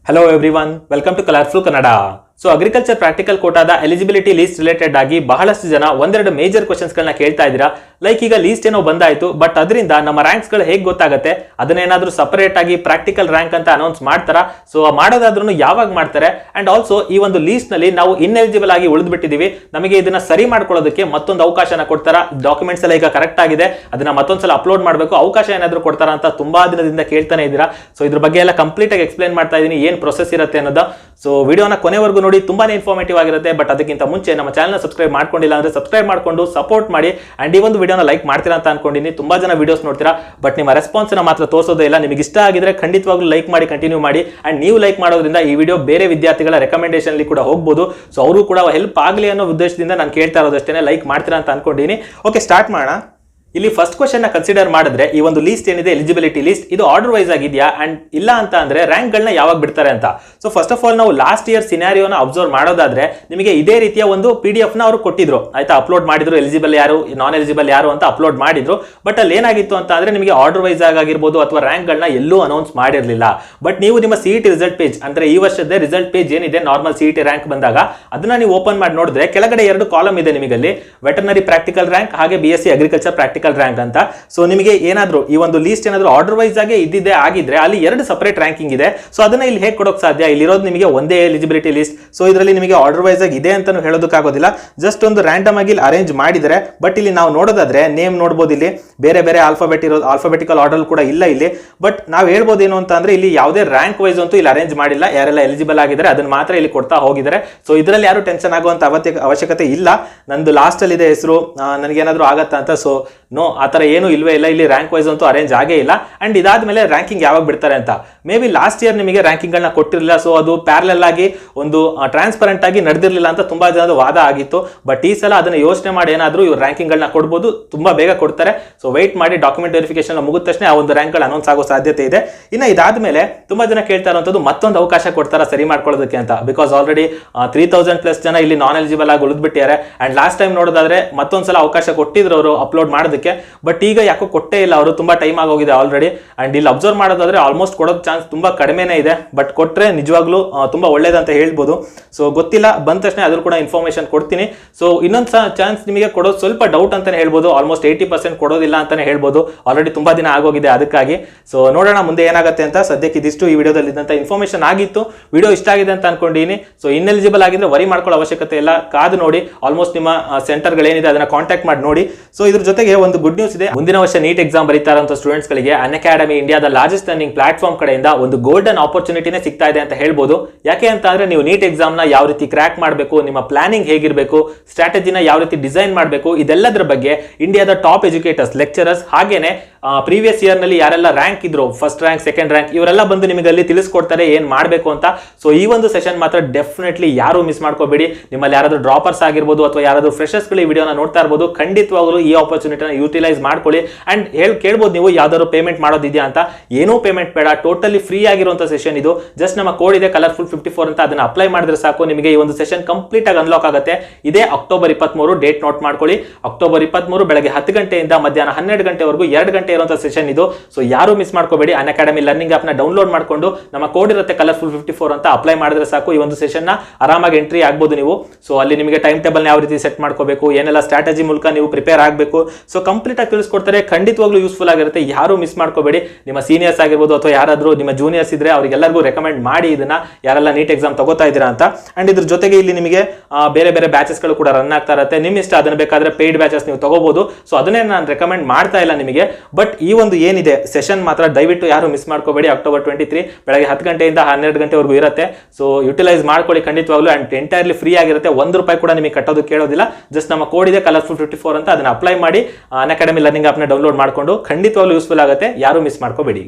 Hello everyone, welcome to Colourful Kannada. So agriculture practical ಕೋಟಾದ eligibility list related ಆಗಿ ಬಹಳಷ್ಟು ಜನ ಒಂದೆರಡು ಮೇಜರ್ ಕ್ವಶನ್ಸ್ ಗಳನ್ನ ಕೇಳ್ತಾ ಇದ್ದೀರಾ. ಲೈಕ್ ಈಗ ಲೀಸ್ಟ್ ಏನೋ ಬಂದಾಯ್ತು, ಬಟ್ ಅದರಿಂದ ನಮ್ಮ ರ್ಯಾಂಕ್ಸ್ ಗಳು ಹೇಗೆ ಗೊತ್ತಾಗುತ್ತೆ, ಅದನ್ನೇನಾದ್ರೂ ಸಪರೇಟ್ ಆಗಿ ಪ್ರಾಕ್ಟಿಕಲ್ ರ್ಯಾಂಕ್ ಅಂತ ಅನೌನ್ಸ್ ಮಾಡ್ತಾರಾ? ಸೊ ಮಾಡೋದಾದ್ರೂ ಯಾವಾಗ ಮಾಡ್ತಾರೆ? ಅಂಡ್ ಆಲ್ಸೋ ಈ ಒಂದು ಲೀಸ್ಟ್ ನಲ್ಲಿ ನಾವು ಇನ್ಎಲಿಜಿಬಲ್ ಆಗಿ ಉಳಿದ್ಬಿಟ್ಟಿದೀವಿ, ನಮಗೆ ಇದನ್ನ ಸರಿ ಮಾಡ್ಕೊಳ್ಳೋದಕ್ಕೆ ಮತ್ತೊಂದು ಅವಕಾಶನ ಕೊಡ್ತಾರಾ? ಡಾಕ್ಯುಮೆಂಟ್ಸ್ ಎಲ್ಲ ಈಗ ಕರೆಕ್ಟ್ ಆಗಿದೆ, ಅದನ್ನ ಮತ್ತೊಂದ್ಸಲ ಅಪ್ಲೋಡ್ ಮಾಡಬೇಕು, ಅವಕಾಶ ಏನಾದ್ರೂ ಕೊಡ್ತಾರಾ ಅಂತ ತುಂಬಾ ದಿನದಿಂದ ಕೇಳ್ತಾನೆ ಇದ್ದೀರಾ. ಸೊ ಇದ್ರ ಬಗ್ಗೆ ಎಲ್ಲ ಕಂಪ್ಲೀಟ್ ಆಗಿ ಎಕ್ಸ್ಪ್ಲೈನ್ ಮಾಡ್ತಾ ಇದೀನಿ, ಏನ್ ಪ್ರೊಸೆಸ್ ಇರುತ್ತೆ ಅನ್ನೋದು. ಸೊ ವಿಡಿಯೋನ ಕೊನೆವರೆಗೂ ನೋಡಿ, ತುಂಬಾನೇ ಇನ್ಫಾರ್ಮೇಟಿವ್ ಆಗಿರುತ್ತೆ. ಬಟ್ ಅದಕ್ಕಿಂತ ಮುಂಚೆ ನಮ್ಮ ಚಾನಲ್ ಸಬ್ಸ್ಕ್ರೈಬ್ ಮಾಡ್ಕೊಂಡಿಲ್ಲ ಅಂದ್ರೆ ಸಬ್ಸ್ಕ್ರೈಬ್ ಮಾಡ್ಕೊಂಡು ಸಪೋರ್ಟ್ ಮಾಡಿ. ಅಂಡ್ ಈ ಒಂದು ವಿಡಿಯೋನ ಲೈಕ್ ಮಾಡ್ತೀರಾ ಅಂತ ಅನ್ಕೊಂಡಿನಿ. ತುಂಬಾ ಜನ ವಿಡಿಯೋಸ್ ನೋಡ್ತೀರಾ, ಬಟ್ ನಿಮ್ಮ ರೆಸ್ಪಾನ್ಸ್ ಮಾತ್ರ ತೋರಿಸೋದೇ ಇಲ್ಲ. ನಿಮಗೆ ಇಷ್ಟ ಆಗಿದ್ರೆ ಖಂಡಿತವಾಗ್ಲೂ ಲೈಕ್ ಮಾಡಿ, ಕಂಟಿನ್ಯೂ ಮಾಡಿ. ಅಂಡ್ ನೀವು ಲೈಕ್ ಮಾಡೋದ್ರಿಂದ ಈ ವಿಡಿಯೋ ಬೇರೆ ವಿದ್ಯಾರ್ಥಿಗಳ ರೆಕಮೆಂಡೇಶನ್ ಅಲ್ಲಿ ಕೂಡ ಹೋಗಬಹುದು. ಸೊ ಅವರು ಕೂಡ ಹೆಲ್ಪ್ ಆಗಲಿ ಅನ್ನೋ ಉದ್ದೇಶದಿಂದ ನಾನು ಕೇಳ್ತಾ ಇರೋದಷ್ಟೇ. ಲೈಕ್ ಮಾಡ್ತೀರಾ ಅಂತ ಅನ್ಕೊಂಡಿನಿ. ಓಕೆ, ಸ್ಟಾರ್ಟ್ ಮಾಡೋಣ. ಇಲ್ಲಿ ಫಸ್ಟ್ ಕ್ವಶನ್ ನ ಕನ್ಸಿಡರ್ ಮಾಡಿದ್ರೆ, ಈ ಒಂದು ಲೀಸ್ಟ್ ಏನಿದೆ ಎಲಿಜಿಬಿಲಿಟಿ ಲೀಸ್ಟ್, ಇದು ಆರ್ಡರ್ ವೈಸ್ ಆಗಿದೆಯಾ ಅಂಡ್ ಇಲ್ಲ ಅಂತ ಅಂದ್ರೆ ರ್ಯಾಂಕ್ ಗಳನ್ನ ಯಾವಾಗ ಬಿಡ್ತಾರೆ ಅಂತ. ಸೊ ಫಸ್ಟ್ ಆಫ್ ಆಲ್ ನಾವು ಲಾಸ್ಟ್ ಇಯರ್ ಸಿನಾರಿಯೋನ ಅಬ್ಸರ್ವ್ ಮಾಡೋದಾದ್ರೆ ನಿಮಗೆ ಇದೇ ರೀತಿಯ ಒಂದು PDF ನ ಅವರು ಕೊಟ್ಟಿದ್ರು, ಆಯ್ತಾ? ಅಪ್ಲೋಡ್ ಮಾಡಿದ್ರು, ಎಲಿಜಿಬಲ್ ಯಾರು, ನಾನ್ ಎಲಿಜಿಬಲ್ ಯಾರು ಅಂತ ಅಪ್ಲೋಡ್ ಮಾಡಿದ್ರು. ಬಟ್ ಅಲ್ಲಿ ಏನಾಗಿತ್ತು ಅಂತ ಅಂದ್ರೆ ನಿಮಗೆ ಆರ್ಡರ್ ವೈಸ್ ಆಗಿರ್ಬೋದು ಅಥವಾ ರ್ಯಾಂಕ್ ಗಳನ್ನ ಎಲ್ಲೂ ಅನೌನ್ಸ್ ಮಾಡಿರಲಿಲ್ಲ. ಬಟ್ ನೀವು ನಿಮ್ಮ CET ರಿಸಲ್ಟ್ ಪೇಜ್ ಅಂದ್ರೆ ಈ ವರ್ಷದ ರಿಸಲ್ಟ್ ಪೇಜ್ ಏನಿದೆ ನಾರ್ಮಲ್ CET ರ್ಯಾಂಕ್ ಬಂದಾಗ ಅದನ್ನ ನೀವು ಓಪನ್ ಮಾಡಿ ನೋಡಿದ್ರೆ ಕೆಳಗಡೆ ಎರಡು ಕಾಲಮ್ ಇದೆ ನಿಮಗೆ, ವೆಟರ್ನರಿ ಪ್ರಾಕ್ಟಿಕಲ್ ರ್ಯಾಂಕ್ ಹಾಗೆ BSc ಅಗ್ರಿಕಲ್ಚರ್ ಪ್ರಾಕ್ಟಿಕಲ್ ರ್ಯಾಂಕ್ ಅಂತ. ಸೊ ನಿಮಗೆ ಏನಾದ್ರೂ ಈ ಒಂದು ಲೀಸ್ಟ್ ಏನಾದ್ರೂ ಆರ್ಡರ್ ವೈಸ್ ಆಗಿ ಇದ್ದಿದೆ ಆಗಿದ್ರೆ ಅಲ್ಲಿ ಎರಡು ಸಪರೇಟ್ ರ್ಯಾಂಕಿಂಗ್ ಇದೆ. ಸೊ ಅದನ್ನ ಇಲ್ಲಿ ಹೇಗೆ ಕೊಡೋಕೆ ಸಾಧ್ಯ? ಇಲ್ಲಿರೋದು ನಿಮಗೆ ಒಂದೇ ಎಲಿಜಿಬಿಲಿಟಿ ಲಿಸ್ಟ್. ಸೊ ಇದರಲ್ಲಿ ನಿಮಗೆ ಆರ್ಡರ್ ವೈಸ್ ಆಗಿ ಇದೆ ಅಂತಾನು ಹೇಳೋದಕ್ಕಾಗೋದಿಲ್ಲ, ಜಸ್ಟ್ ಒಂದು ರ್ಯಾಂಡಮ್ ಆಗಿ ಇಲ್ಲಿ ಅರೇಂಜ್ ಮಾಡಿದರೆ. ಬಟ್ ಇಲ್ಲಿ ನಾವು ನೋಡೋದಾದ್ರೆ ನೇಮ್ ನೋಡಬಹುದು, ಇಲ್ಲಿ ಬೇರೆ ಬೇರೆ ಆಲ್ಫಾಬೆಟಿಕಲ್ ಆರ್ಡರ್ ಕೂಡ ಇಲ್ಲ ಇಲ್ಲಿ. ಬಟ್ ನಾವು ಹೇಳ್ಬೋದು ಏನು ಅಂತ ಅಂದ್ರೆ ಇಲ್ಲಿ ಯಾವುದೇ ರ್ಯಾಂಕ್ ವೈಸ್ ಅಂತೂ ಇಲ್ಲಿ ಅರೇಂಜ್ ಮಾಡಿಲ್ಲ. ಯಾರೆಲ್ಲ ಎಲಿಜಿಬಲ್ ಆಗಿದ್ದಾರೆ ಅದನ್ನ ಮಾತ್ರ ಇಲ್ಲಿ ಕೊಡ್ತಾ ಹೋಗಿದ್ದಾರೆ. ಸೊ ಇದರಲ್ಲಿ ಯಾರು ಟೆನ್ಷನ್ ಆಗುವಂತ ಅವಶ್ಯಕತೆ ಇಲ್ಲ. ನಂದು ಲಾಸ್ಟ್ ಅಲ್ಲಿ ಇದೆ ಹೆಸರು, ನನಗೇನಾದ್ರೂ ಆಗತ್ತಾ ಅಂತ. ಸೊ ನೋ, ಆತರ ಏನು ಇಲ್ವೇ ಇಲ್ಲ. ಇಲ್ಲಿ ರ್ಯಾಂಕ್ ವೈಸ್ ಅಂತೂ ಅರೇಂಜ್ ಆಗೇ ಇಲ್ಲ. ಅಂಡ್ ಇದಾದ್ಮೇಲೆ ರ್ಯಾಂಕಿಂಗ್ ಯಾವಾಗ ಬಿಡ್ತಾರೆ ಅಂತ, ಮೇ ಬಿ ಲಾಸ್ಟ್ ಇಯರ್ ನಿಮಗೆ ರ್ಯಾಂಕಿಂಗ್ ಗಳನ್ನ ಕೊಟ್ಟಿರಲಿಲ್ಲ. ಸೊ ಅದು ಪ್ಯಾರಲಲ್ ಆಗಿ ಒಂದು ಟ್ರಾನ್ಸ್ಪರೆಂಟ್ ಆಗಿ ನಡೆದಿರಲಿಲ್ಲ ಅಂತ ತುಂಬಾ ಜನದ ವಾದ ಆಗಿತ್ತು. ಬಟ್ ಈ ಸಲ ಅದನ್ನ ಯೋಚನೆ ಮಾಡಿ ಏನಾದ್ರೂ ಇವ್ರು ರ್ಯಾಂಕಿಂಗ್ ಗಳನ್ನ ಕೊಡ್ಬೋದು, ತುಂಬಾ ಬೇಗ ಕೊಡ್ತಾರೆ. ಸೊ ವೆಯ್ಟ್ ಮಾಡಿ, ಡಾಕ್ಯುಮೆಂಟ್ ವೆರಿಫಿಕೇಶನ್ ಮುಗಿದ ತಕ್ಷಣ ಆ ಒಂದು ರ್ಯಾಂಕ್ ಗಳು ಅನೌನ್ಸ್ ಆಗೋ ಸಾಧ್ಯತೆ ಇದೆ. ಇನ್ನು ಇದಾದ್ಮೇಲೆ ತುಂಬಾ ಜನ ಕೇಳ್ತಾ ಇರುವಂತದ್ದು ಮತ್ತೊಂದು ಅವಕಾಶ ಕೊಡ್ತಾರ ಸರಿ ಮಾಡ್ಕೊಳ್ಳೋದಕ್ಕೆ ಅಂತ. ಬಿಕಾಸ್ ಆಲ್ರೆಡಿ 3000+ ಜನ ಇಲ್ಲಿ ನಾನ್ ಎಲಿಜಿಬಲ್ ಆಗಿ ಉಳಿದ್ಬಿಟ್ಟಿದ್ದಾರೆ. ಅಂಡ್ ಲಾಸ್ಟ್ ಟೈಮ್ ನೋಡೋದಾದ್ರೆ ಮತ್ತೊಂದ್ಸಲ ಅವಕಾಶ ಕೊಟ್ಟಿದ್ರು ಅವರು ಅಪ್ಲೋಡ್ ಮಾಡೋದಕ್ಕೆ. ಬಟ್ ಈಗ ಯಾಕೋ ಕೊಟ್ಟೇ ಇಲ್ಲ ಅವರು, ತುಂಬಾ ಟೈಮ್ ಆಗೋಗಿದೆ ಆಲ್ರೆಡಿ. ಅಂಡ್ ಇಲ್ಲಿ ಅಬ್ಸರ್ವ್ ಮಾಡೋದಾದ್ರೆ ಆಲ್ಮೋಸ್ಟ್ ಕೊಡೋದು ಚಾನ್ಸ್ ತುಂಬಾ ಕಡಿಮೆನೇ ಇದೆ. ಬಟ್ ಕೊಟ್ರೆ ನಿಜವಾಗ್ಲೂ ತುಂಬಾ ಒಳ್ಳೇದಂತ ಹೇಳ್ಬೋದು. ಸೊ ಗೊತ್ತಿಲ್ಲ, ಬಂದ ತಕ್ಷಣ ಅದ್ರ ಕೂಡ ಇನ್ಫಾರ್ಮೇಶನ್ ಕೊಡ್ತೀನಿ. ಸೊ ಇನ್ನೊಂದು ಚಾನ್ಸ್ ನಿಮಗೆ ಕೊಡೋದು ಸ್ವಲ್ಪ ಡೌಟ್ ಅಂತಾನೆ ಹೇಳ್ಬೋದು. ಆಲ್ಮೋಸ್ಟ್ 80% ಕೊಡೋದಿಲ್ಲ ಅಂತಾನೆ ಹೇಳ್ಬೋದು. ಆಲ್ರೆಡಿ ತುಂಬಾ ದಿನ ಆಗೋಗಿದೆ ಅದಕ್ಕಾಗಿ. ಸೊ ನೋಡೋಣ ಮುಂದೆ ಏನಾಗುತ್ತೆ ಅಂತ. ಸದ್ಯಕ್ಕೆ ಇದಿಷ್ಟು ಈ ವಿಡಿಯೋದಲ್ಲಿ ಇದ್ದಂತ ಇನ್ಫಾರ್ಮೇಶನ್ ಆಗಿತ್ತು. ವಿಡಿಯೋ ಇಷ್ಟ ಆಗಿದೆ ಅಂತ ಅನ್ಕೊಂಡಿನಿ. ಸೊ ಇನ್ಎಲಿಜಿಬಲ್ ಆಗಿದ್ರೆ ವರಿ ಮಾಡ್ಕೊಳ್ಳೋ ಅವಶ್ಯಕತೆ ಇಲ್ಲ, ಕಾದು ನೋಡಿ. ಆಲ್ಮೋಸ್ಟ್ ನಿಮ್ಮ ಸೆಂಟರ್ ಗಳೇನಿದೆ ಅದನ್ನ ಕಾಂಟ್ಯಾಕ್ಟ್ ಮಾಡಿ ನೋಡಿ. ಸೊ ಇದ್ರ ಜೊತೆಗೆ ಒಂದು ಗುಡ್ ನ್ಯೂಸ್ ಇದೆ. ಮುಂದಿನ ವರ್ಷ ನೀಟ್ ಎಕ್ಸಾಮ್ ಬರೀತಾ ಇರುವಂತ ಸ್ಟೂಡೆಂಟ್ಸ್ ಗಳಿಗೆ ಅನ್ಅಕಾಡೆಮಿ ಇಂಡಿಯಾದ ಲಾರ್ಜೆಸ್ಟ್ ಲರ್ನಿಂಗ್ ಪ್ಲಾಟ್ಫಾರ್ಮ್ ಕಡೆಯಿಂದ ಒಂದು ಗೋಲ್ಡನ್ ಆಪರ್ಚುನಿಟಿನೇ ಸಿಗ್ತಾ ಇದೆ ಅಂತ ಹೇಳ್ಬೋದು. ಯಾಕೆ ಅಂತ ಅಂದ್ರೆ ನೀವು ನೀಟ್ ಎಕ್ಸಾಮ್ ನ ಯಾವ ರೀತಿ ಕ್ರ್ಯಾಕ್ ಮಾಡಬೇಕು, ನಿಮ್ಮ ಪ್ಲಾನಿಂಗ್ ಹೇಗಿರಬೇಕು, ಸ್ಟ್ರಾಟಜಿನ ಯಾವ ರೀತಿ ಡಿಸೈನ್ ಮಾಡಬೇಕು, ಇದೆಲ್ಲದರ ಬಗ್ಗೆ ಇಂಡಿಯಾದ ಟಾಪ್ ಎಜುಕೇಟರ್ಸ್, ಲೆಕ್ಚರರ್ಸ್ ಹಾಗೇನೆ ಪ್ರೀವಿಯಸ್ ಇಯರ್ ನಲ್ಲಿ ಯಾರೆಲ್ಲ ರ್ಯಾಂಕ್ ಇದ್ರು, ಫಸ್ಟ್ ರ್ಯಾಂಕ್, ಸೆಕೆಂಡ್ ರ್ಯಾಂಕ್, ಇವರೆಲ್ಲ ಬಂದು ನಿಮಗೆ ಅಲ್ಲಿ ತಿಳಿಸ್ಕೊಡ್ತಾರೆ ಏನ್ ಮಾಡಬೇಕು ಅಂತ. ಸೊ ಈ ಒಂದು ಸೆಷನ್ ಮಾತ್ರ ಡೆಫಿನೆಟ್ಲಿ ಯಾರು ಮಿಸ್ ಮಾಡ್ಕೋಬೇಡಿ. ನಿಮ್ಮಲ್ಲಿ ಯಾರಾದ್ರೂ ಡ್ರಾಪರ್ಸ್ ಆಗಿರ್ಬೋದು ಅಥವಾ ಯಾರಾದ್ರೂ ಫ್ರೆಶರ್ಸ್ ಗಳು ಈ ವಿಡಿಯೋನ ನೋಡ್ತಾ ಇರಬಹುದು, ಖಂಡಿತವಾಗ್ಲೂ ಈ ಆಪರ್ಚುನಿಟಿನ ಯೂಟಿಲೈಸ್ ಮಾಡ್ಕೊಳ್ಳಿ. ಅಂಡ್ ಕೇಳ್ಬೋದು ನೀವು ಯಾವ್ದಾದ್ರು ಪೇಮೆಂಟ್ ಮಾಡೋದಿದೆಯಾ ಅಂತ. ಏನೂ ಪೇಮೆಂಟ್ ಬೇಡ, ಟೋಟಲಿ ಫ್ರೀ ಆಗಿರುವಂತ ಸೆಷನ್ ಇದು. ಜಸ್ಟ್ ನಮ್ಮ ಕೋಡ್ ಇದೆ Colourful54 ಅಂತ, ಅದನ್ನ ಅಪ್ಲೈ ಮಾಡಿದ್ರೆ ಸಾಕು, ನಿಮಗೆ ಈ ಒಂದು ಸೆಷನ್ ಕಂಪ್ಲೀಟ್ ಆಗಿ ಅನ್ಲಾಕ್ ಆಗುತ್ತೆ. ಇದೇ ಅಕ್ಟೋಬರ್ 23, ಡೇಟ್ ನೋಟ್ ಮಾಡ್ಕೊಳ್ಳಿ. ಅಕ್ಟೋಬರ್ 23 ಬೆಳಗ್ಗೆ 10 ಗಂಟೆಯಿಂದ ಮಧ್ಯಾಹ್ನ 12 ಗಂಟೆವರೆಗೂ 2 ಗಂಟೆ ಇರುವಂತಹ ಸೆಷನ್ ಇದು. ಸೊ ಯಾರು ಮಿಸ್ ಮಾಡ್ಕೋಬೇಡಿ. ಅನ್ಅಕಾಡೆಮಿ ಲರ್ನಿಂಗ್ ಆಪ್ ನ ಡೌನ್ಲೋಡ್ ಮಾಡ್ಕೊಂಡು ನಮ್ಮ ಕೋಡ್ ಇರುತ್ತೆ Colourful54 ಅಂತ ಅಪ್ಲೈ ಮಾಡಿದ್ರೆ ಸಾಕು, ಈ ಒಂದು ಸೆಷನ್ ನ ಆರಾಮಾಗಿ ಎಂಟ್ರಿ ಆಗ್ಬೋದು ನೀವು. ಸೊ ಅಲ್ಲಿ ನಿಮಗೆ ಟೈಮ್ ಟೇಬಲ್ ಯಾವ ರೀತಿ ಸೆಟ್ ಮಾಡ್ಕೋಬೇಕು, ಏನೆಲ್ಲ ಸ್ಟ್ರಾಟಜಿ ಮೂಲಕ ನೀವು ಪ್ರಿಪೇರ್ ಆಗಬೇಕು, ಸೊ ಕಂಪ್ಲೀಟ್ ಆಗಿ ತಿಳಿಸ್ಕೊಡ್ತಾರೆ. ಖಂಡಿತವಾಗ್ಲೂ ಯೂಸ್ಫುಲ್ ಆಗಿರುತ್ತೆ, ಯಾರು ಮಿಸ್ ಮಾಡ್ಕೋಬೇಡಿ. ನಿಮ್ಮ ಸೀನಿಯರ್ಸ್ ಆಗಿರ್ಬೋದು ಅಥವಾ ಯಾರಾದ್ರೂ ನಿಮ್ಮ ಜೂನಿಯರ್ಸ್ ಇದ್ರೆ ಅವರಿಗೆಲ್ಲರಿಗೂ ರೆಕಮೆಂಡ್ ಮಾಡಿ ಇದನ್ನ, ಯಾರೆಲ್ಲ ನೀಟ್ ಎಕ್ಸಾಮ್ ತಗೋತಾ ಇದ್ದೀರಾ ಅಂತ. ಅಂಡ್ ಇದ್ರ ಜೊತೆಗೆ ಇಲ್ಲಿ ನಿಮಗೆ ಬೇರೆ ಬೇರೆ ಬ್ಯಾಚಸ್ ಗಳು ಕೂಡ ರನ್ ಆಗ್ತಾ ಇರುತ್ತೆ. ನಿಮ್ ಇಷ್ಟ, ಅದನ್ನ ಬೇಕಾದ್ರೆ ಪೇಯ್ಡ್ ಬ್ಯಾಚಸ್ ನೀವು ತಗೋಬಹುದು. ಸೊ ಅದನ್ನೇ ನಾನು ರೆಕಮೆಂಡ್ ಮಾಡ್ತಾ ಇಲ್ಲ ನಿಮಗೆ. ಬಟ್ ಈ ಒಂದು ಏನಿದೆ ಸೆಷನ್ ಮಾತ್ರ ದಯವಿಟ್ಟು ಯಾರು ಮಿಸ್ ಮಾಡ್ಕೋಬೇಡಿ. ಅಕ್ಟೋಬರ್ 23 ಬೆಳಗ್ಗೆ 10 ಗಂಟೆಯಿಂದ 12 ಗಂಟೆವರೆಗೂ ಇರುತ್ತೆ. ಸೊ ಯುಟಿಲೈಸ್ ಮಾಡ್ಕೊಳ್ಳಿ ಖಂಡಿತವಾಗ್ಲೂ. ಅಂಡ್ ಎಂಟೈರ್ಲಿ ಫ್ರೀ ಆಗಿರುತ್ತೆ, ₹1 ಕೂಡ ನಿಮಗೆ ಕಟ್ಟೋದು ಕೇಳೋದಿಲ್ಲ. ಜಸ್ಟ್ ನಮ್ಮ ಕೋಡ್ ಇದೆ Colourful54 ಅಂತ, ಅದನ್ನ ಅಪ್ಲೈ ಮಾಡಿ ಅನ್ಅಕಾಡೆಮಿ ಲರ್ನಿಂಗ್ ಆಪ್ ನ ಡೌನ್ಲೋಡ್ ಮಾಡ್ಕೊಂಡು ಖಂಡಿತವಾಗ್ಲೂ ಯೂಸ್ಫುಲ್ ಆಗುತ್ತೆ. ಯಾರು ಮಿಸ್ ಮಾಡ್ಕೋಬೇಡಿ.